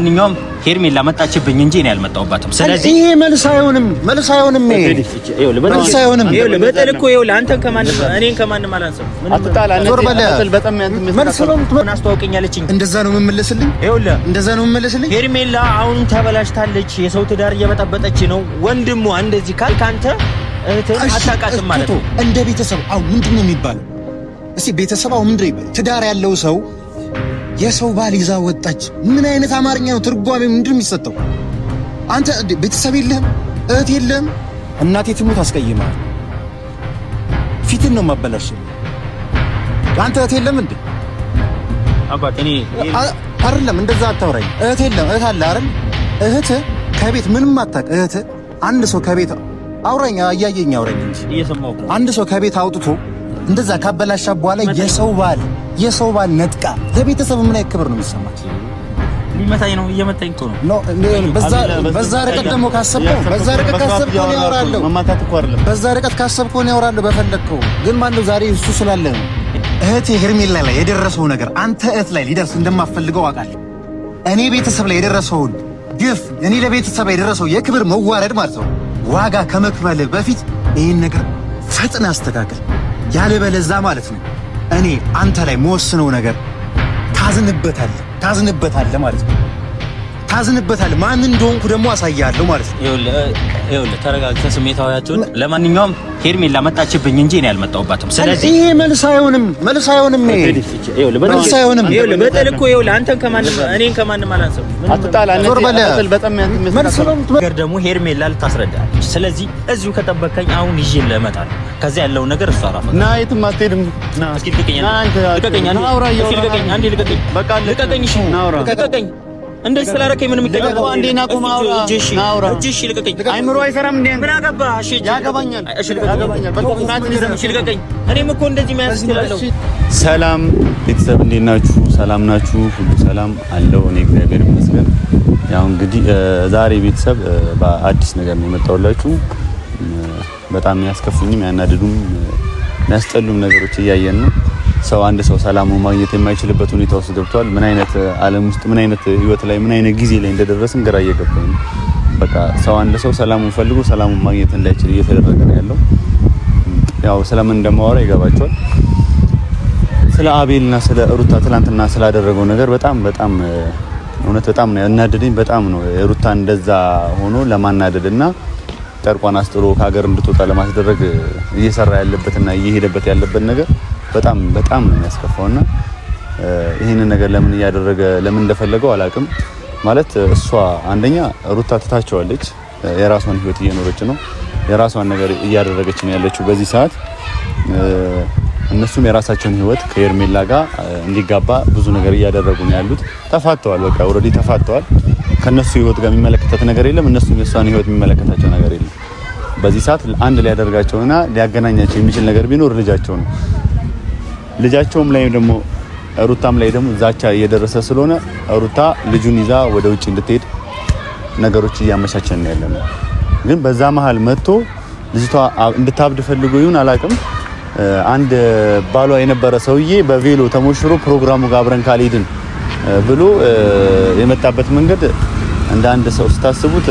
ማንኛውም ሄርሜላ መጣችብኝ እንጂ እኔ አልመጣሁባትም። ስለዚህ ይሄ መልስ አይሆንም። በጠልኩ ይኸውልህ አንተን ከማንም እኔን ከማንም አላንሰም። አስተዋውቀኛለች። እንደዛ ነው የምመለስልኝ። ይኸውልህ እንደዛ ነው የምመለስልኝ። ሄርሜላ አሁን ተበላሽታለች። የሰው ትዳር እየበጠበጠች ነው። ወንድሟ እንደዚህ ካልክ አንተ እህትህን አታውቃትም ማለት ነው። እንደ ቤተሰብ አሁን ምንድን ነው የሚባለው? እስኪ ቤተሰብ አሁን ምንድን ነው ትዳር ያለው ሰው የሰው ባል ይዛ ወጣች። ምን አይነት አማርኛ ነው? ትርጓሜ ምንድን ነው የሚሰጠው? አንተ ቤተሰብ የለህም፣ እህት የለህም። እናቴ ትሙት አስቀይማል። ፊትን ነው ማበላሽ። አንተ እህት የለም እንዴ? አባት እኔ አይደለም እንደዛ አታውራኝ። እህት የለም። እህት አለ አይደል? እህት ከቤት ምንም አታውቅ። እህት አንድ ሰው ከቤት አውራኝ፣ እያየኝ አውራኝ እንጂ እየሰማሁ አንድ ሰው ከቤት አውጥቶ እንደዛ ካበላሻ በኋላ የሰው ባል ነጥቃ ለቤተሰብ ምን አይነት ክብር ነው የሚሰማት? ሊመታኝ ነው፣ እየመታኝ እኮ ነው። በዛ ርቀት ደግሞ ካሰብከው ነው ያወራለሁ። መማታት እኮ አይደለም። በዛ ርቀት ካሰብከው ነው ያወራለሁ በፈለግከው። ግን ማነው ዛሬ እሱ ስላለ ነው እህቴ ሄርሜላ ላይ የደረሰው ነገር አንተ እህት ላይ ሊደርስ እንደማፈልገው አውቃለሁ። እኔ ቤተሰብ ላይ የደረሰውን ግፍ፣ እኔ ለቤተሰብ ላይ የደረሰው የክብር መዋረድ ማለት ነው ዋጋ ከመክፈል በፊት ይህን ነገር ፈጥነ አስተካክል። ያለበለዛ ማለት ነው እኔ አንተ ላይ መወስነው ነገር ታዝንበታለህ ማለት ነው። ታዝንበታለህ። ማን እንደሆንኩ ደግሞ አሳያለሁ ማለት ነው። ይኸውልህ ተረጋግተህ ስሜታዊያቸውን። ለማንኛውም ሄርሜላ መጣችብኝ እንጂ እኔ አልመጣሁባትም። ስለዚህ ይሄ መልስ አይሆንም። በጠልኩ ይኸውልህ አንተን ከማንም እኔን ከማንም አላንሰም። ነገር ደግሞ ሄርሜላ ልታስረዳለች። ስለዚህ እዚሁ ከጠበቀኝ አሁን ይዤ እመጣለሁ። ከዚያ ያለው ነገር እሷ አራፋ ና የትም አትሄድም። ና እስኪ ልቀቀኝ። እንደዚህ ስላደረከኝ ምንም ይጠቀቀው አንዴ ና ቆም አውራ እሺ ልቀቀኝ። አይምሮ አይሰራም እንዴ? ምን አገባ? እሺ ያገባኛል። እሺ ልቀቀኝ። እኔም እኮ እንደዚህ መያዝ እችላለሁ። ሰላም ቤተሰብ እንዴት ናችሁ? ሰላም ናችሁ? ሁሉ ሰላም አለው። እኔ እግዚአብሔር ይመስገን። ያው እንግዲህ ዛሬ ቤተሰብ በአዲስ ነገር ነው የመጣሁላችሁ። በጣም የሚያስከፉኝም ያናድዱም የሚያስጠሉም ነገሮች እያየን ነው። አንድ ሰው ሰላሙን ማግኘት የማይችልበት ሁኔታ ውስጥ ገብቷል። ምን አይነት ዓለም ውስጥ ምን አይነት ህይወት ላይ ምን አይነት ጊዜ ላይ እንደደረስን ግራ እየገባኝ ነው። በቃ አንድ ሰው ሰላሙን ፈልጎ ሰላሙን ማግኘት እንዳይችል እየተደረገ ነው ያለው። ያው ስለምን እንደማወራ ይገባቸዋል። ስለ አቤልና ስለ ሩታ ትላንትና ስላደረገው ነገር በጣም እውነት በጣም ነው ያናደደኝ። በጣም ነው ሩታ እንደዛ ሆኖ ለማናደድና ጨርቋን አስጥሎ ከሀገር እንድትወጣ ለማስደረግ እየሰራ ያለበትና እየሄደበት ያለበት ነገር በጣም ነው የሚያስከፋውና ይሄንን ነገር ለምን እያደረገ ለምን እንደፈለገው አላውቅም። ማለት እሷ አንደኛ ሩታ ትታቸዋለች፣ የራሷን ህይወት እየኖረች ነው፣ የራሷን ነገር እያደረገች ነው ያለችው በዚህ ሰዓት። እነሱም የራሳቸውን ህይወት ከሄርሜላ ጋር እንዲጋባ ብዙ ነገር እያደረጉ ነው ያሉት። ተፋተዋል፣ በቃ ኦልሬዲ ተፋተዋል። ከነሱ ህይወት ጋር የሚመለከታት ነገር የለም፣ እነሱም የሷን ህይወት የሚመለከታቸው ነገር የለም። በዚህ ሰዓት አንድ ሊያደርጋቸውና ሊያገናኛቸው የሚችል ነገር ቢኖር ልጃቸው ነው። ልጃቸውም ላይ ደግሞ ሩታም ላይ ደግሞ ዛቻ እየደረሰ ስለሆነ ሩታ ልጁን ይዛ ወደ ውጭ እንድትሄድ ነገሮች እያመቻቸን ያለነው። ግን በዛ መሀል መጥቶ ልጅቷ እንድታብድ ፈልጎ ይሁን አላውቅም። አንድ ባሏ የነበረ ሰውዬ በቬሎ ተሞሽሮ ፕሮግራሙ ጋር አብረን ካልሄድን ብሎ የመጣበት መንገድ እንደ አንድ ሰው ስታስቡት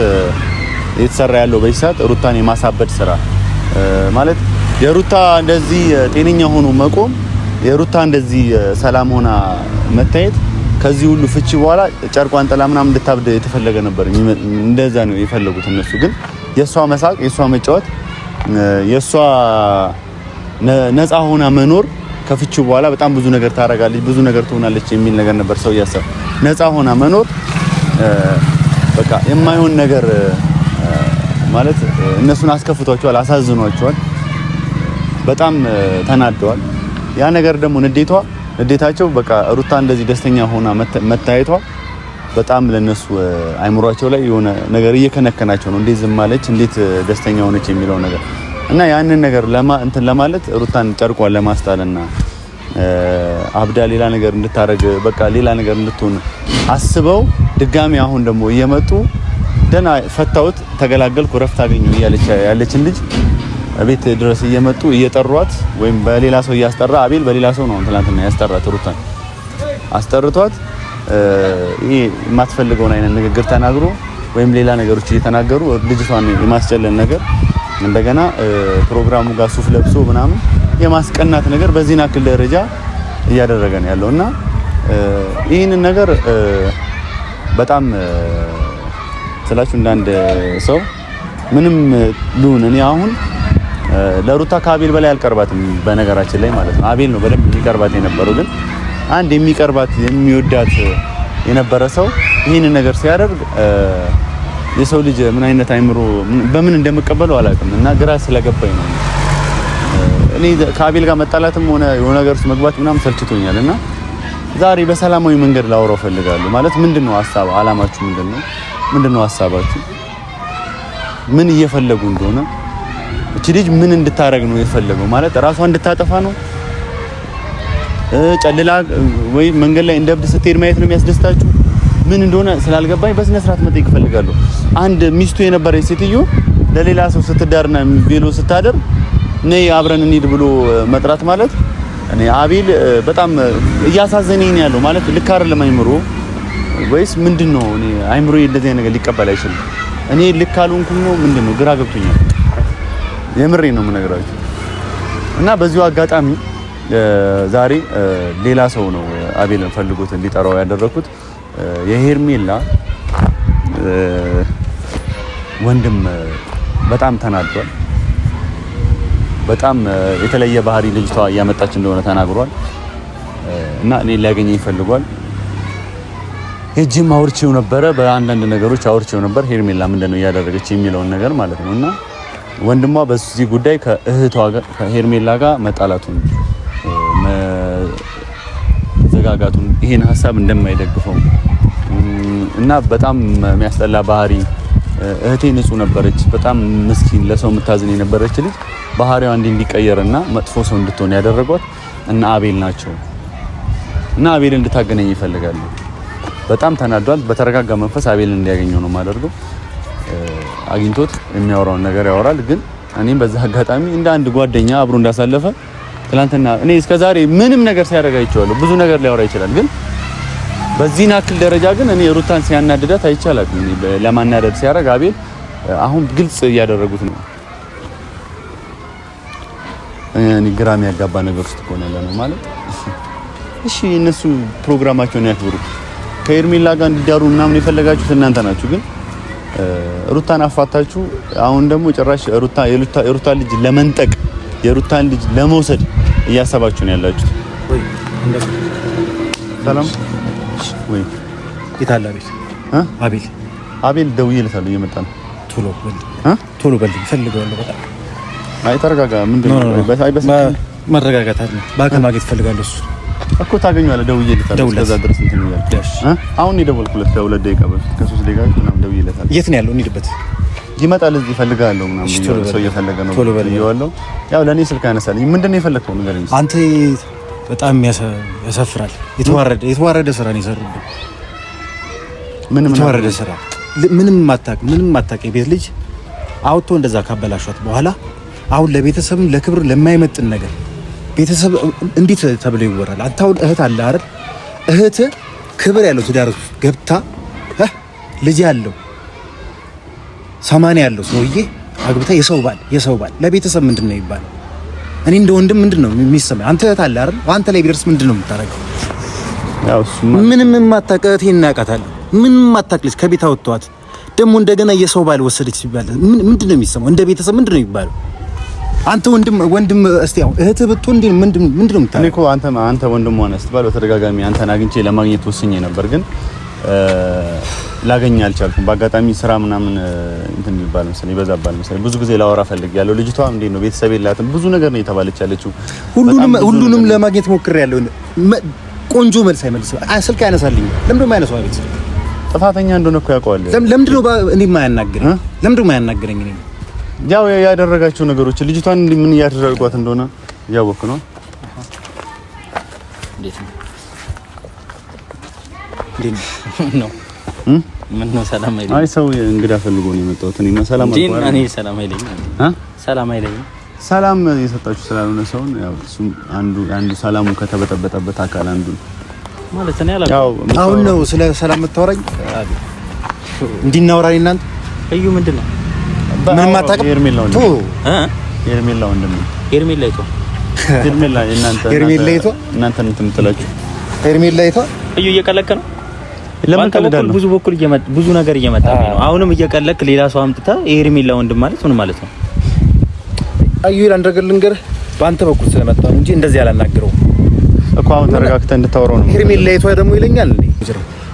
የተሰራ ያለው በዚህ ሰዓት ሩታን የማሳበድ ስራ ማለት የሩታ እንደዚህ ጤነኛ ሆኖ መቆም፣ የሩታ እንደዚህ ሰላም ሆና መታየት ከዚህ ሁሉ ፍቺ በኋላ ጨርቋን ጥላ ምናምን እንድታብድ የተፈለገ ነበር። እንደዛ ነው የፈለጉት እነሱ። ግን የሷ መሳቅ፣ የሷ መጫወት፣ የሷ ነፃ ሆና መኖር ከፍቺው በኋላ በጣም ብዙ ነገር ታረጋለች፣ ብዙ ነገር ትሆናለች የሚል ነገር ነበር ሰው ያሰብ። ነፃ ሆና መኖር በቃ የማይሆን ነገር ማለት እነሱን አስከፍቷቸዋል፣ አሳዝኗቸዋል፣ በጣም ተናደዋል። ያ ነገር ደግሞ ንዴታቸው በቃ ሩታ እንደዚህ ደስተኛ ሆና መታየቷ በጣም ለነሱ አይምሯቸው ላይ የሆነ ነገር እየከነከናቸው ነው። እንዴት ዝም አለች፣ እንዴት ደስተኛ ሆነች የሚለው ነገር እና ያንን ነገር ለማለት ሩታን ጨርቋን ለማስጣልና አብዳ ሌላ ነገር እንድታረግ በቃ ሌላ ነገር እንድትሆን አስበው ድጋሚ አሁን ደግሞ እየመጡ ደና ፈታውት ተገላገልኩ ረፍት አገኘሁ እያለች ያለችን ልጅ ቤት ድረስ እየመጡ እየጠሯት ወይም በሌላ ሰው እያስጠራ አቤል በሌላ ሰው ነው ትናንትና ያስጠራት ሩታን አስጠርቷት ይሄ የማትፈልገውን አይነት ንግግር ተናግሮ ወይም ሌላ ነገሮች እየተናገሩ ልጅቷን የማስጨለን ነገር እንደገና ፕሮግራሙ ጋር ሱፍ ለብሶ ምናምን የማስቀናት ነገር በዚህን አክል ደረጃ እያደረገ ነው ያለውና ይሄንን ነገር በጣም ስላችሁ እንዳንድ ሰው ምንም ሉን እኔ አሁን ለሩታ ከአቤል በላይ አልቀርባትም በነገራችን ላይ ማለት ነው። አቤል ነው በደንብ የሚቀርባት የነበረው ግን አንድ የሚቀርባት የሚወዳት የነበረ ሰው ይሄንን ነገር ሲያደርግ የሰው ልጅ ምን አይነት አይምሮ በምን እንደምቀበለው አላውቅም እና ግራ ስለገባኝ ነው። እኔ ከአቤል ጋር መጣላትም ሆነ የሆነ ነገር ውስጥ መግባት ምናምን ሰልችቶኛልና ዛሬ በሰላማዊ መንገድ ላወራው ፈልጋለሁ። ማለት ምንድነው ሐሳብ አላማችሁ ምንድነው ሐሳባችሁ? ምን እየፈለጉ እንደሆነ እቺ ልጅ ምን እንድታረግ ነው የፈለገው? ማለት ራሷ እንድታጠፋ ነው? ጨልላ ወይ መንገድ ላይ እንደብድ ስትሄድ ማየት ነው የሚያስደስታችሁ? ምን እንደሆነ ስላልገባኝ በስነ ስርዓት መጠየቅ እፈልጋለሁ። አንድ ሚስቱ የነበረች ሴትዮ ለሌላ ሰው ስትዳርና ቬሎ ስታደርግ ነይ አብረን እንሂድ ብሎ መጥራት ማለት እኔ አቤል በጣም እያሳዘነኝ ነው ያለው። ማለት ልክ አይደለም አይምሮ ወይስ ምንድነው? እኔ አይምሮ እንደዚህ ነገር ሊቀበል አይችልም። እኔ ልክ አልሆንኩም ነው ምንድነው? ግራ ገብቶኛል። የምሬ ነው የምነግራችሁ። እና በዚሁ አጋጣሚ ዛሬ ሌላ ሰው ነው አቤልን ፈልጎት እንዲጠራው ያደረኩት። የሄርሜላ ወንድም በጣም ተናዷል። በጣም የተለየ ባህሪ ልጅቷ እያመጣች እንደሆነ ተናግሯል እና እኔ ሊያገኘኝ ይፈልጓል። ሄጂም አውርቼው ነበረ፣ በአንዳንድ ነገሮች አውርቼው ነበር። ሄርሜላ ምንድነው እያደረገች የሚለውን ነገር ማለት ነው። እና ወንድሟ በዚህ ጉዳይ ከእህቷ ጋር ከሄርሜላ ጋር መጣላቱን መዘጋጋቱን ይሄን ሀሳብ እንደማይደግፈው እና በጣም የሚያስጠላ ባህሪ እህቴ ንጹህ ነበረች፣ በጣም ምስኪን ለሰው የምታዝን የነበረች ልጅ ባህሪዋ እንዲቀየርና መጥፎ ሰው እንድትሆን ያደረጓት እና አቤል ናቸው እና አቤል እንድታገናኝ ይፈልጋሉ። በጣም ተናዷል። በተረጋጋ መንፈስ አቤልን እንዲያገኘው ነው የማደርገው። አግኝቶት የሚያወራውን ነገር ያወራል። ግን እኔም በዛ አጋጣሚ እንደ አንድ ጓደኛ አብሮ እንዳሳለፈ ትላንትና እኔ እስከዛሬ ምንም ነገር ሲያደርግ አይቼዋለሁ። ብዙ ነገር ሊያወራ ይችላል። ግን በዚህን አክል ደረጃ ግን እኔ ሩታን ሲያናድዳት አይቻላል። እኔ ለማናደድ ሲያደርግ አቤል አሁን ግልጽ እያደረጉት ነው። እኔ ግራም ያጋባ ነገር ውስጥ ሆነ ያለው ማለት እሺ፣ እነሱ ፕሮግራማቸውን ያክብሩ። ከሄርሜላ ጋር እንዲዳሩ ምናምን የፈለጋችሁት እናንተ ናችሁ። ግን ሩታን አፋታችሁ አሁን ደግሞ ጭራሽ የሩታን ልጅ ለመንጠቅ የሩታን ልጅ ለመውሰድ እያሰባችሁ ነው ያላችሁት። ወይ እንደው ሰላም ወይ ይታላ ቤት አቤል ደውዬለታለሁ፣ እየመጣ ነው። ቶሎ በል ፈልገዋለሁ በጣም። አይ ተረጋጋ። ምንድነው መረጋጋት አይደል? በአካል ማግኘት ፈልጋለሁ። እሱ እኮ ታገኘዋለህ። ደውዬለታለሁ። እስከዛ ድረስ እንትን ይላል። አሁን የደወልኩለት ከሁለት ደቂቃ በፊት ከሶስት ደቂቃ ምናምን ደውዬለታለሁ። የት ነው ያለው? እንሂድበት። ይመጣል። እዚህ እፈልጋለሁ ምናምን ሰው እየፈለገ ነው ብዬዋለሁ። ያው ለኔ ስልክ ያነሳልኝ። ምንድነው የፈለከው ንገረኝ። አንተ በጣም ያሳፍራል። የተዋረደ ስራ ነው የሰሩብኝ። ምንም የተዋረደ ስራ ምንም ማታውቅ የቤት ልጅ አውጥቶ እንደዛ ካበላሿት በኋላ አሁን ለቤተሰብም ለክብር ለማይመጥን ነገር ቤተሰብ እንዴት ተብሎ ይወራል? አንተ አሁን እህት አለ አይደል? እህት ክብር ያለው ትዳር ገብታ ልጅ ያለው 80 ያለው ሰውዬ አግብታ የሰው ባል ለቤተሰብ ምንድነው ይባላል? እኔ እንደ ወንድም ምንድነው የሚሰማኝ? አንተ እህት አለ አይደል? አንተ ላይ ቢደርስ ምንድነው የምታረገው? ያው ምንም የማታውቅ እህቴን እናውቃታለሁ። ምንም የማታውቅ ልጅ ከቤት አወጣኋት። ደግሞ እንደገና የሰው ባል ወሰደች ሲባል ምንድነው የሚሰማው? እንደ ቤተሰብ ምንድነው የሚባለው? አንተ ወንድም እስቲ አሁን እህት ብትሆን ምንድነው የምታረገው? እኔ እኮ አንተ ወንድም ሆነ ስትባል በተደጋጋሚ አንተን አግኝቼ ለማግኘት ወስኜ ነበር፣ ግን ላገኝ አልቻልኩም። በአጋጣሚ ስራ ምናምን እንትን ይባል መሰለኝ ይበዛባል መሰለኝ። ብዙ ጊዜ ላወራ ፈልጌያለሁ። ልጅቷ እንዴት ነው ቤተሰብ የላትም፣ ብዙ ነገር ነው የተባለች ያለችው። ሁሉንም ለማግኘት ሞክሬያለሁ። ቆንጆ መልስ አይመልስም። ስልክ ያነሳልኝ። ለምንድን ነው የማያነሳው? አቤት ጥፋተኛ እንደሆነ እኮ ያውቀዋል። ለምንድን ነው እኔ የማያናግረኝ? ለምንድን ነው የማያናግረኝ? እኔ ያው ያደረጋቸው ነገሮች ልጅቷን ምን እያደረጓት እንደሆነ እያወቅሁ ነው። እንዴት ነው ምን ነው ሰላም አይለኝ? አይ ሰው እንግዳ ፈልጎ ነው የመጣሁት። እኔ ሰላም አልኳት። እኔ ሰላም አይለኝ ሰላም አይለኝ። ሰላም የሰጣችሁ ስላልሆነ ሰውን ያው እሱም አንዱ ሰላሙ ከተበጠበጠበት አካል አንዱ ማለት ነው ያላልኩ። አሁን ነው ስለ ሰላም የምታወራኝ? እንዲናወራኝ እናንተ እዩ ምንድነው? ምንም አታውቅም። ሄርሜላ ወንድም ሄርሜላ እናንተ እንትላችሁ ሄርሜላ ይቷ እዩ እየቀለከ ነው። ለምን ከበኩል ብዙ ነገር እየመጣ ነው። አሁንም እየቀለክ ሌላ ሰው አምጥታ ሄርሜላ ወንድም ማለት ምን ማለት ነው? እዩ አንደገል ልንገርህ፣ በአንተ በኩል ስለመጣ ነው እንጂ እንደዚህ አላናግረው እኮ። አሁን ተረጋግተህ እንድታወራው ነው። ሄርሜላ ይቷ ደግሞ ይለኛል እንዴ?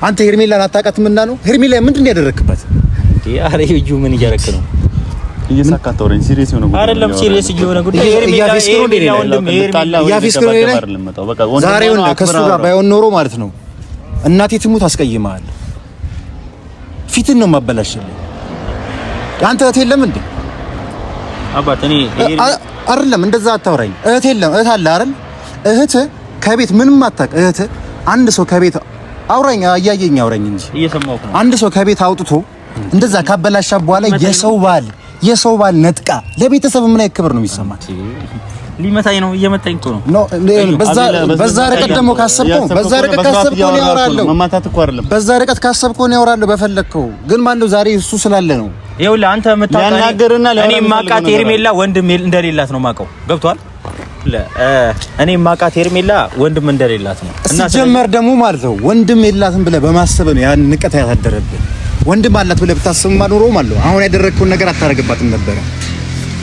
አንተ ሄርሜላን አታውቃትምና ነው? ሄርሜላ ምንድነው ያደረክበት? አረ እዩ ምን እያደረክ ነው? እየሳካተውረኝ ሲሪየስ የሆነ ጉዳይ አይደለም። ሲሪየስ እየሆነ ጉዳይ ሄርሜላ ወንድም ያፊስከው ነው። ዛሬውን ከሱ ጋር ባይሆን ኖሮ ማለት ነው እናቴ ትሙት አስቀይማል። ፊትን ነው ማበላሽልኝ። አንተ እህት የለም እንዴ? አባት እኔ አይደለም እንደዛ አታውራኝ። እህት የለም እህት አለ አይደል? እህት ከቤት ምንም አታውቅ እህት አንድ ሰው ከቤት አውራኝ አያየኝ አውራኝ እንጂ እየሰማሁህ ነው። አንድ ሰው ከቤት አውጥቶ እንደዛ ካበላሻ በኋላ የሰው ባል ነጥቃ ለቤተሰብ ምን አይነት ክብር ነው የሚሰማት? ሊመታኝ ነው እየመታኝ እኮ ነው። በዛ ርቀት ደግሞ ካሰብከው ነው ያወራለሁ። መማታት እኮ አይደለም። በዛ ርቀት ካሰብከው ነው ያወራለሁ በፈለግከው። ግን ማነው ዛሬ እሱ ስላለ ነው ይኸውልህ አንተ የምታውቀው እኔ ማቃት ሄርሜላ ወንድም እንደሌላት ነው ማውቀው። ገብቷል? እኔ ማቃት ሄርሜላ ወንድም እንደሌላት ነው። እና ጀመር ደግሞ ማለት ነው ወንድም የላትም ብለህ በማሰብ ነው ያን ንቀት ያሳደረብህ። ወንድም አላት ብለህ ብታስብማ ኖሮ ማለት ነው አሁን ያደረግከውን ነገር አታረግባትም ነበር።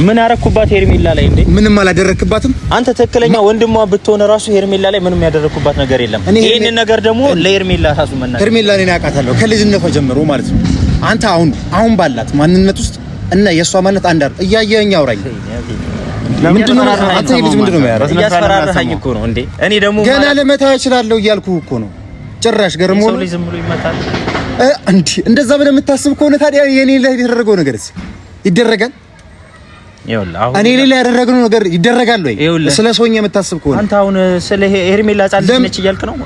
ምን አረኩባት ሄርሜላ ላይ እንዴ? ምንም አላደረክባትም። አንተ ትክክለኛ ወንድሟ ብትሆን ራሱ ሄርሜላ ላይ ምንም ያደረኩባት ነገር የለም። ይሄንን ነገር ደግሞ ለሄርሜላ ራሱ መናገር ሄርሜላ እኔ አውቃታለሁ ከልጅነቷ ጀምሮ ማለት ነው። አንተ አሁን ባላት ማንነት ውስጥ እና የሷ ማንነት አንድ አይደል? እያየኸኝ አውራኝ። ምንድነው አንተ ልጅ ምንድነው የሚያደርግ? እያስፈራራኸኝ እኮ ነው እንዴ? እኔ ደግሞ ገና ለመታ እችላለሁ እያልኩህ እኮ ነው። ጭራሽ ገርሞ ሰው ልጅ ዝም ብሎ ይመታል እንዴ? እንደዛ ብለህ የምታስብ ከሆነ ታዲያ የኔ ላይ የተደረገው ነገርስ ይደረጋል? እኔ ሌላ ያደረግነው ነገር ይደረጋል ወይ? ስለ ሰውኛ የምታስብ ከሆነ አንተ አሁን ስለ ሄርሜላ ጻል ነች እያልክ ነው?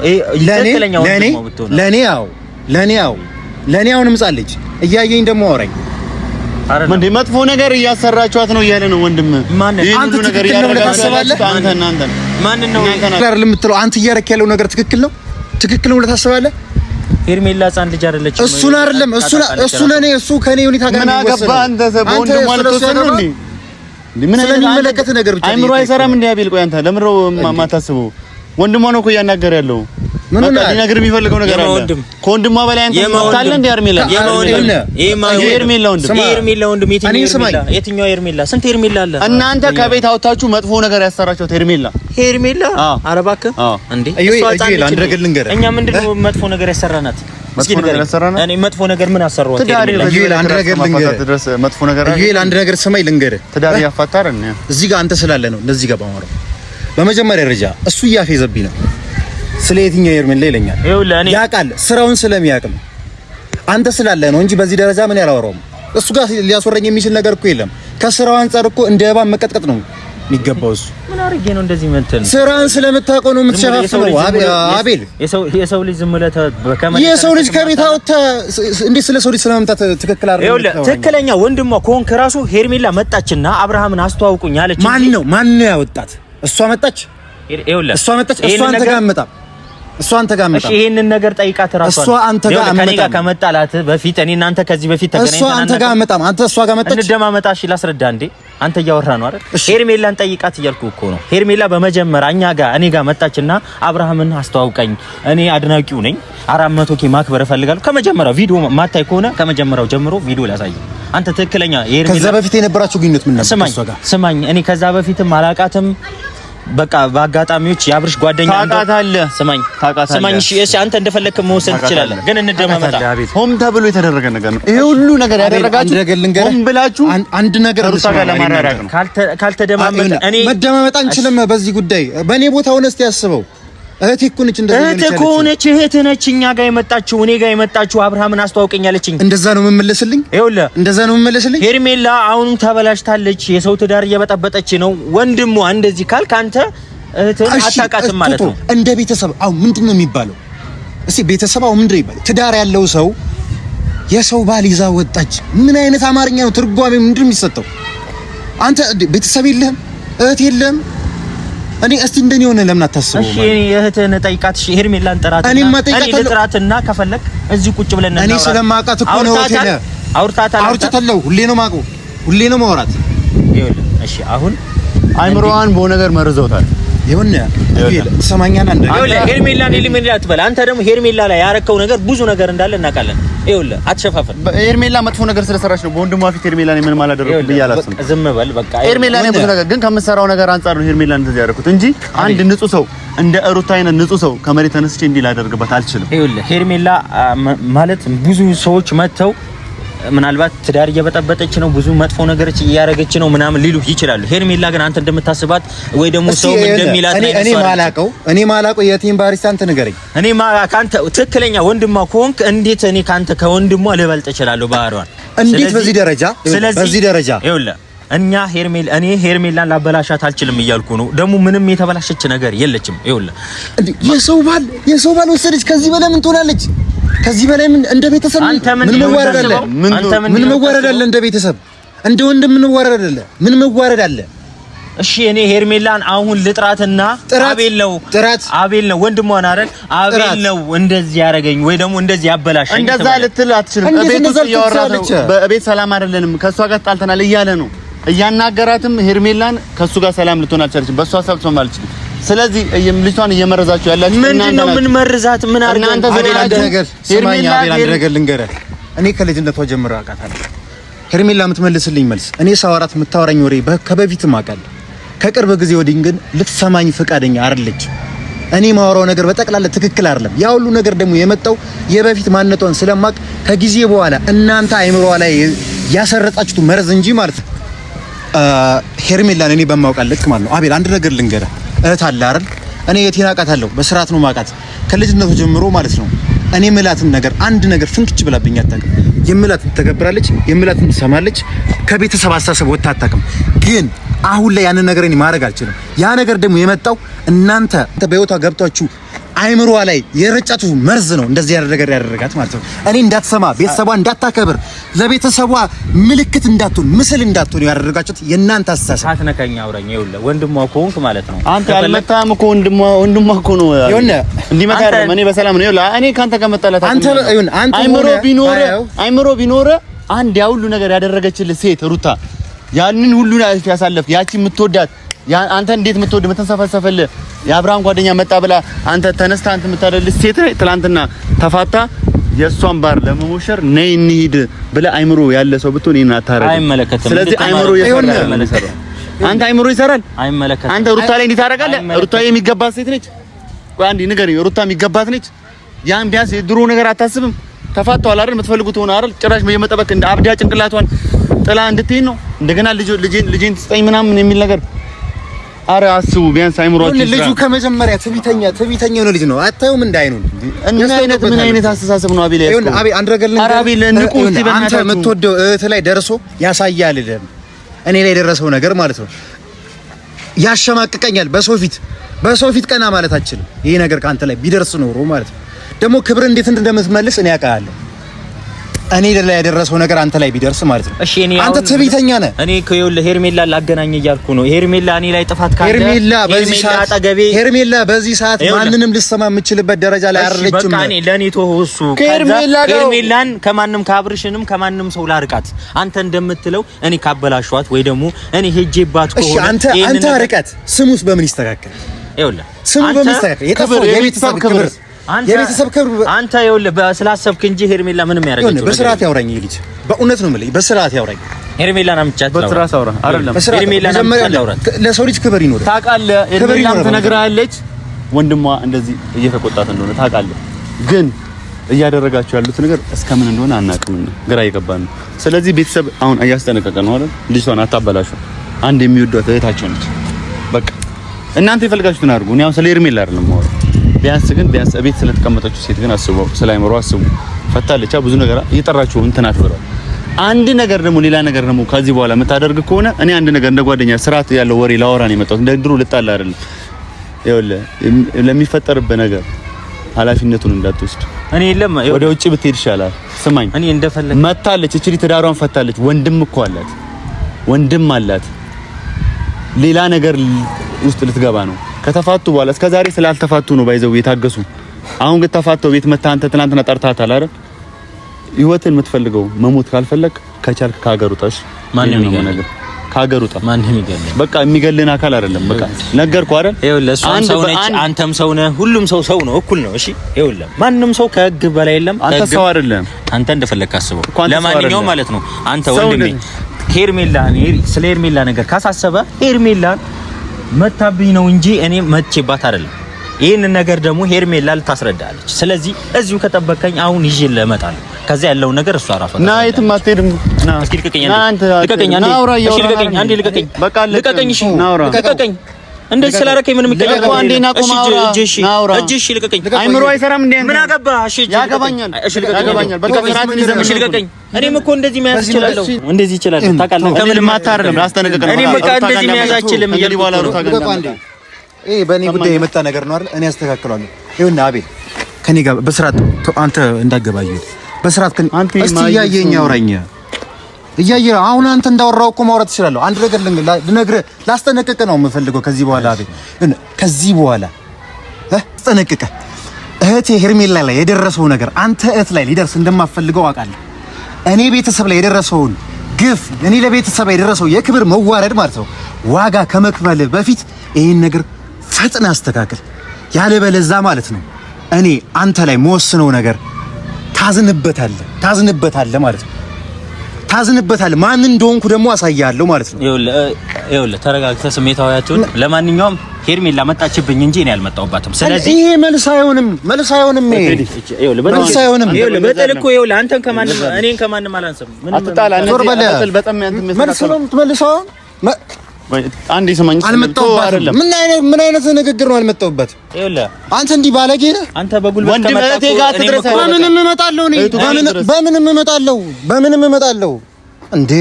ለኔ አሁንም ጻለች እያየኝ ደግሞ አወራኝ። እንዴ መጥፎ ነገር እያሰራችኋት ነው እያለ ነው ወንድም። አንተ ነገር ያደረጋችኋት አንተ ማን ነው አይደል የምትለው? አንተ እያረክ ያለው ነገር ትክክል ነው ብለህ ታስባለህ? ሄርሜላ ጻን ልጅ አይደለች። እሱን አይደለም እሱ ለኔ እሱ ከኔ ሁኔታ ጋር ምን አገባ አንተ? ወንድም ማለት ነው እንዴ? ምን ስለሚመለከት ነገር ብቻ አይምሮ አይሰራም እንዴ? አቤል ቆይ አንተ ለምን ነው ማታስበው? ወንድሟ ነው እኮ እያናገረ ያለው። ምን ነው ነገር የሚፈልገው ነገር አለ። ከወንድሟ በላይ አንተ ታለ እንዴ? ሄርሜላ ሄርሜላ ወንድም የትኛው ሄርሜላ? ስንት ሄርሜላ አለ? እናንተ ከቤት አውጣችሁ መጥፎ ነገር ያሰራችሁት ሄርሜላ ኧረ እባክህ እንዴ! እኛ ምንድነው መጥፎ ነገር ያሰራናት? እኔ መጥፎ ነገር ምን አሰራሁት? አንድ ነገር ስማኝ ልንገርህ። ትዳር ያፋታር ነው። እዚህ ጋር አንተ ስላለ ነው እንደዚህ ጋር ባወራው። በመጀመሪያ ደረጃ እሱ እያፌዘብኝ ነው። ስለ የትኛው ሄርሜላ ይለኛል? ያውቃል፣ ስራውን ስለሚያውቅ ነው። አንተ ስላለ ነው እንጂ በዚህ ደረጃ ምን ያላወራውም። እሱ ጋር ሊያስወረኝ የሚችል ነገር እኮ የለም። ከስራው አንፃር እኮ እንደ እባብ መቀጥቀጥ ነው የሚገባው። እሱ ምን አርጌ ነው እንደዚህ መንተን? ስራን ስለምታውቀው ነው የምትሸፋፍነው። አቤል የሰው ልጅ ዝም ብለህ የሰው ልጅ ከቤት አውጥተህ እንዴ ስለ ሰው ልጅ ስለመምጣት ትክክል አይደለም። ትክክለኛ ወንድሟ ከሆንክ ራሱ ሄርሜላ መጣችና አብርሃምን አስተዋውቁኝ አለች። ማን ነው ያወጣት? እሷ መጣች። እሷ አንተ ጋር መጣ። እሷ አንተ ጋር መጣ። እሺ ይሄንን ነገር ጠይቃት ራሷ። እሷ አንተ ጋር ከኔ ጋር ከመጣላት በፊት እኔ እናንተ ከዚህ በፊት ተገናኝተናል። እሷ አንተ ጋር መጣ። አንተ እሷ ጋር መጣች። እንደማመጣ እሺ ላስረዳ እንዴ። አንተ እያወራ ነው አይደል? ሄርሜላን ጠይቃት እያልኩ እኮ ነው። ሄርሜላ በመጀመሪያ እኔ ጋር መጣችና አብርሃምን አስተዋውቀኝ፣ እኔ አድናቂው ነኝ፣ 400K ማክበር እፈልጋለሁ። ከመጀመሪያው ቪዲዮ ማታይ ከሆነ ከመጀመሪያው ጀምሮ ቪዲዮ ላሳይ። አንተ ትክክለኛ ሄርሜላ ከዛ በፊት የነበራችሁ ግንኙነት ምን ነበር? እሷ ጋር ስማኝ፣ እኔ ከዛ በፊትም አላቃትም። በቃ በአጋጣሚዎች የአብርሽ ጓደኛ ታውቃታለህ። ስማኝ እሺ አንተ እንደፈለክ መወሰን ትችላለህ፣ ግን እንደማመጣ ሆም ተብሎ የተደረገ ነገር ነው። ይሄ ሁሉ ነገር ያደረጋችሁ ሆም ብላችሁ አንድ ነገር ለማራራቅ ነው። ካልተደማመጠ እኔ መደማመጥ አንችልም በዚህ ጉዳይ። በእኔ ቦታ ሆነህ እስቲ ያስበው። እህቴ እኮ ነች እህትህ ነች እኛ ጋር የመጣችው እኔ ጋር የመጣችው አብርሃምን አስተዋውቀኝ አለችኝ። እንደዛ ነው የምመለስልኝ? ይኸውልህ እንደዛ ነው የምመለስልኝ። ሄርሜላ አሁንም ተበላሽታለች፣ የሰው ትዳር እየበጠበጠች ነው። ወንድሟ እንደዚህ ካልክ አንተ እህትህን አታውቃትም ማለት ነው። እንደ ቤተሰብ አሁን ምንድነው የሚባለው? እስቲ ቤተሰብ አሁን ምንድነው የሚባለው? ትዳር ያለው ሰው የሰው ባል ይዛ ወጣች። ምን አይነት አማርኛ ነው? ትርጓሜ ምንድነው የሚሰጠው? አንተ ቤተሰብ የለህም፣ እህት የለህም፣ እኔ እስቲ እንደኔ ሆነ ለምን አታስበው? እሺ እኔ እህትህን ጠይቃት። እሺ ሄርሜላን ጥራትና እኔ ልጥራትና ከፈለክ እዚህ ቁጭ ብለን እናወራ። እኔ ስለማውቃት እኮ ነው ሆቴል አውርታታለሁ። ሁሌ ነው የማውቀው፣ ሁሌ ነው ማውራት። ይኸውልህ እሺ አሁን አይምሮዋን በሆነ ነገር መርዘውታል። ይሁን ተሰማኛና እንደ ሄርሜላን አትበል። አንተ ደግሞ ሄርሜላ ላይ ያረከው ነገር ብዙ ነገር እንዳለ እናውቃለን። ይኸውልህ አትሸፋፈን። ሄርሜላ መጥፎ ነገር ስለሰራች ነው በወንድሟ ፊት ሄርሜላን ምን ማላደረኩ ብያላስም። ዝም በል በቃ። ሄርሜላ ላይ ብዙ ነገር ግን ከምትሰራው ነገር አንፃር ነው ሄርሜላን እንደዚህ ያደረኩት እንጂ አንድ ንጹህ ሰው እንደ ሩታ አይነት ንጹህ ሰው ከመሬት ተነስቼ እንዲህ ላደርግበት አልችልም። ይኸውልህ ሄርሜላ ማለት ብዙ ሰዎች መጥተው ምናልባት ትዳር እየበጠበጠች ነው ብዙ መጥፎ ነገሮች እያደረገች ነው ምናምን ሊሉ ይችላሉ። ሄርሜላ ግን አንተ እንደምታስባት ወይ ደግሞ ሰው እንደሚላት ነው። እኔ ማላቀው የቲም ባሪስታን ንገረኝ። እኔ ካንተ ትክክለኛ ወንድሟ ከሆንክ እንዴት እኔ ካንተ ከወንድሟ ልበልጥ እችላለሁ ባህሪዋን? እንዴት በዚህ ደረጃ ይኸውልህ እኔ ሄርሜላን ላበላሻት አልችልም እያልኩ ነው። ደግሞ ምንም የተበላሸች ነገር የለችም። ይኸውልህ የሰው ባል ወሰደች። ከዚህ በላይ ምን ትሆናለች? ከዚህ በላይ ምን እንደ ቤተሰብ ምን መዋረድ አለ? ምን መዋረድ አለ? እንደ ቤተሰብ እንደ ወንድም ምን መዋረድ አለ? ምን መዋረድ አለ? እሺ እኔ ሄርሜላን አሁን ልጥራትና አቤል ነው ወንድሟ ነው አይደል? አቤል ነው እንደዚህ ያረገኝ ወይ ደግሞ እንደዚህ ያበላሸኝ። እንደዛ ልትል አትችልም። ቤት ውስጥ እያወራን ነው። በቤት ሰላም አይደለንም። ከሷ ጋር ጣልተናል እያለ ነው እያናገራትም። ሄርሜላን ከሱ ጋር ሰላም ልትሆን አልቻለችም። በሷ ሀሳብ ሰው ማለት ነው። ስለዚህ ልጅቷን እየመረዛችሁ ያላችሁ ምንድነው? ምን መርዛት? ምን አርገን እናንተ ሄርሜላ ነገር ልንገርህ፣ እኔ ከልጅነቷ ጀምሮ አውቃታለሁ። ሄርሜላ የምትመልስልኝ መልስ እኔ ሳወራት የምታወራኝ ወሬ ከበፊትም አውቃለሁ። ከቅርብ ጊዜ ወዲህ ግን ልትሰማኝ ፈቃደኛ አይደለች። እኔ ማወራው ነገር በጠቅላላ ትክክል አይደለም። ያ ሁሉ ነገር ደግሞ የመጣው የበፊት ማንነቷን ስለማቅ ከጊዜ በኋላ እናንተ አይምሮዋ ላይ ያሰረጻችሁት መርዝ እንጂ ማለት ነው። ሄርሜላን እኔ በማውቃት ልክ ማለት ነው። አቤል አንድ ነገር ልንገርህ፣ እህት አለ አይደል? እኔ የቴና አውቃታለሁ፣ በስርዓት ነው ማውቃት ከልጅነቱ ጀምሮ ማለት ነው። እኔ ምላትን ነገር አንድ ነገር ፍንክች ብላብኝ አታውቅም። የምላትን ተገብራለች፣ የምላትን ትሰማለች። ከቤተሰብ አስተሳሰብ ወጥታ አታውቅም። ግን አሁን ላይ ያንን ነገር እኔ ማድረግ አልችልም። ያ ነገር ደግሞ የመጣው እናንተ በህይወቷ ገብታችሁ አይምሮዋ ላይ የረጫችሁ መርዝ ነው እንደዚህ ያደረጋት ማለት ነው። እኔ እንዳትሰማ፣ ቤተሰቧ እንዳታከብር፣ ለቤተሰቧ ምልክት እንዳትሆን፣ ምስል እንዳትሆን ያደረጋችሁት የእናንተ አስተሳሰብ። አትነካኝ፣ አውራኝ። ይኸውልህ ወንድሟ ከሆንክ ማለት ነው። አንተ አልመታም እኮ ወንድሟ እኮ ነው። ይኸውልህ እንዲመታ አይደለም። እኔ በሰላም ነው። ይኸውልህ እኔ ካንተ ከመጣላት አንተ አይምሮ ቢኖር አንድ ያ ሁሉ ነገር ያደረገችልህ ሴት ሩታ፣ ያንን ሁሉ ያሳለፍ ያቺ የምትወዳት አንተ እንዴት የምትወድ የምትንሰፈሰፈልህ የአብርሃም ጓደኛ መጣ ብላ አንተ ተነስታ አንተ የምታደልስ ሴት ትላንትና ተፋታ የእሷን ባር ለመሞሸር ነይ እንሂድ ብለህ አይምሮ ያለ ሰው ብትሆን ይሄን አታረግ። አይመለከትም። ስለዚህ አይምሮ ይሰራል። አንተ አይምሮ ይሰራል። አይመለከትም። አንተ ሩታ ላይ እንዴት ታደርጋለህ? ሩታ የሚገባት ሴት ነች። ቆይ አንዴ ንገረኝ፣ ሩታ የሚገባት ነች። ያን ቢያንስ የድሮ ነገር አታስብም? ተፋተዋል አይደል? የምትፈልጉት ሆነ አይደል? ጭራሽ በየመጠበቅ እንደ አብዳ ጭንቅላቷን ጥላ እንድትሄድ ነው እንደገና ልጄን ትስጠኝ ምናምን የሚል ነገር። አረ አስቡ ቢያንስ አይምሮአችሁ ይስራ። ልጁ ከመጀመሪያ ትዕቢተኛ ነው ልጅ ነው። አታዩም? እንዳይኑ ምን አይነት አስተሳሰብ ነው አቤል ያስቆ? አቤል አንድ ነገር አንተ የምትወደው እህት ላይ ደርሶ ያሳያል። እኔ ላይ የደረሰው ነገር ማለት ነው ያሸማቅቀኛል። በሰው ፊት ቀና ማለት አልችልም። ይሄ ነገር ካንተ ላይ ቢደርስ ኖሮ ማለት ነው ደግሞ ክብር እንዴት እንደምትመልስ እኔ አውቃለሁ። እኔ ላይ ያደረሰው ነገር አንተ ላይ ቢደርስ ማለት ነው። እሺ አንተ ትዕቢተኛ ነህ። እኔ ከይኸውልህ ሄርሜላ ላገናኝ እያልኩ ነው። ሄርሜላ እኔ ላይ ጥፋት ካለ ሄርሜላ በዚህ ሰዓት ማንንም ልሰማ የምችልበት ደረጃ ላይ አይደለችም። በቃ እኔ ለኔ ተወው። እሱ ሄርሜላን ከማንም ካብርሽንም ከማንም ሰው ላርቃት። አንተ እንደምትለው እኔ ካበላሽዋት ወይ ደግሞ እኔ ሄጄባት ከሆነ እሺ አንተ ርቀት ስሙስ በምን ይስተካከል? ይኸውልህ ስሙ በምን ይስተካከል? የጠፋው የቤተሰብ ክብር የቤተሰብ ክብር አንተ ይኸውልህ ስላሰብክ እንጂ ሄርሜላ ምንም ያደረገችው በስርዓት ያውራኝ ልጅ በእውነት ነው የምልህ። በስርዓት ያውራኝ ሄርሜላን አምጫት ነው። በስርዓት አውራ አይደለም ሄርሜላን አምጫት ለሰው ልጅ ክብር ይኖር ታውቃለህ። ሄርሜላም ትነግራለች ወንድሟ እንደዚህ እየተቆጣት እንደሆነ ታውቃለህ። ግን እያደረጋችሁ ያሉት ነገር እስከምን እንደሆነ አናውቅም። ግራ እየገባን ነው። ስለዚህ ቤተሰብ አሁን እያስጠነቀቀ ነው አይደል? ልጅቷን አታበላሹ። አንድ የሚወዷት እህታቸው ነች። በቃ እናንተ የፈልጋችሁትን አድርጉ። እኔ አሁን ስለ ሄርሜላ አይደለም የማወራው። ቢያንስ ቤት ስለተቀመጠችው ሴት ግን አስቡ፣ ስለ አይምሮ አስቡ። ፈታለቻ ብዙ ነገር እየጠራችሁ እንትን አትበለው። አንድ ነገር ደግሞ ሌላ ነገር ደግሞ ከዚህ በኋላ የምታደርግ ከሆነ እኔ አንድ ነገር እንደ ጓደኛ ስርዓት ያለው ወሬ ላወራ ነው የመጣሁት። እንደ ድሮ ልጣላ አይደለም። ይኸውልህ ለሚፈጠርበት ነገር ኃላፊነቱን እንዳትወስድ። እኔ የለም ወደ ውጭ ብትሄድ ይሻላል። ስማኝ፣ እኔ እንደፈለግ መታለች እቺ ትዳሯን ፈታለች። ወንድም እኮ አላት፣ ወንድም አላት። ሌላ ነገር ውስጥ ልትገባ ነው። ከተፋቱ በኋላ እስከዛሬ ስላልተፋቱ ነው ባይዘው የታገሱ። አሁን ግን ተፋተው ቤት መታ አንተ ትናንትና ጠርታታል አይደል? ህይወትን የምትፈልገው መሞት ካልፈለክ ከቻልክ ከሀገር ውጣሽ። ማንም ይገል ከሀገር ውጣ። ማንም ይገል በቃ የሚገልን አካል አይደለም። በቃ ነገርኩህ አይደል? ይኸውልህ እሷም ሰው ነች፣ አንተም ሰው ነህ። ሁሉም ሰው ነው፣ እኩል ነው። እሺ ይኸውልህ ማንም ሰው ከህግ በላይ የለም። አንተ ሰው አይደለም። አንተ እንደፈለክ አስበው። ለማንኛውም ማለት ነው አንተ ወንድሜ ስለ ሄርሜላ ነገር ካሳሰበ ሄርሜላን መታብኝ ነው እንጂ እኔ መቼባት አይደለም። ይሄንን ነገር ደግሞ ሄርሜላ ልታስረዳለች። ስለዚህ እዚሁ ከጠበቀኝ አሁን ይዤ ለመጣለሁ። ከዚያ ያለው ነገር እሷ ራሷ ና የትም አትሄድም። ና እስኪ ልቀቀኝ፣ አንዴ ልቀቀኝ። በቃ ልቀቀኝ። እሺ ልቀቀኝ። እንደዚህ ስላደረከኝ ምንም ይቀየር እኮ አንዴ ና ቆም አውራ። እሺ ልቀቀኝ። አይምሮ አይሰራም እንዴ? ምን አገባ? እሺ ያገባኛል። እሺ ያገባኛል። በቃ ፍራትን ይዘህ እሺ ልቀቀኝ። እኔም እኮ እንደዚህ መያዝ እችላለሁ። እንደዚህ እችላለሁ። ታውቃለህ። ከምንም አታርም። ላስጠነቅቅህ ነው። እኔም በቃ እንደዚህ መያዝ አልችልም እያልኩ ነው። ይሄ በእኔ ጉዳይ የመጣ ነገር ነው አይደል? እኔ አስተካክላለሁ። ይኸውና አቤል ከኔ ጋር በስርዓት አንተ እንዳገባኝ በስርዓት እስቲ እያየኝ አውራኝ። እያየህ አሁን አንተ እንዳወራው እኮ ማውራት እችላለሁ። አንድ ነገር ልነግርህ ላስጠነቅቅህ ነው የምፈልገው። ከዚህ በኋላ አቤል ከዚህ በኋላ አስጠነቅቅህ። እህቴ ሄርሜላ ላይ የደረሰው ነገር አንተ እህት ላይ ሊደርስ እንደማፈልገው አውቃለሁ። እኔ ቤተሰብ ላይ የደረሰውን ግፍ፣ እኔ ለቤተሰብ የደረሰው የክብር መዋረድ ማለት ነው ዋጋ ከመክፈል በፊት ይሄን ነገር ፈጥነህ አስተካክል። ያለበለዛ ማለት ነው እኔ አንተ ላይ መወስነው ነገር ታዝንበታለህ ማለት ነው። ታዝንበታለህ። ማን እንደሆንኩ ደግሞ አሳያለሁ ማለት ነው። ይኸውልህ ተረጋግተህ ስሜታዊያችሁን። ለማንኛውም ሄርሜላ መጣችብኝ እንጂ እኔ አልመጣሁባትም። ስለዚህ ይሄ መልስ አይሆንም። በጥል እኮ ይኸውልህ አንተን ከማንም እኔን ከማንም አላንስም። አትጣላ። በጣም መልስ ነው የምትመልሰው። አንዴ ስማኝ። አልመጣሁበትም። ምን አይነት ንግግር ነው አልመጣሁበት? ይኸውልህ አንተ እንዲህ ባለጌ ነህ። አንተ በጉልበት ከመጣህ በምንም እመጣለሁ እንዴ?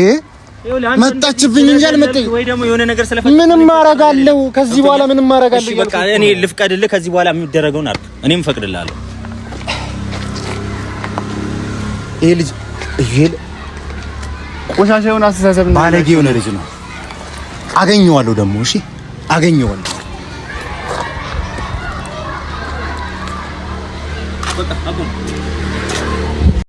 መጣችብኝ እንጂ አልመጣኝ። ወይ ደግሞ የሆነ ነገር ስለፈለክ ምንም ማረጋለሁ። ከዚህ በኋላ ምንም ማረጋለሁ። በቃ እኔ ልፍቀድልህ። ከዚህ በኋላ የሚደረገውን አድርግ፣ እኔም እፈቅድልሃለሁ። ይሄ ልጅ ቆሻሻ የሆነ አስተሳሰብ ነው። ባለጌ የሆነ ልጅ ነው። አገኘዋለሁ ደግሞ። እሺ አገኘዋለሁ። በቃ አቁም።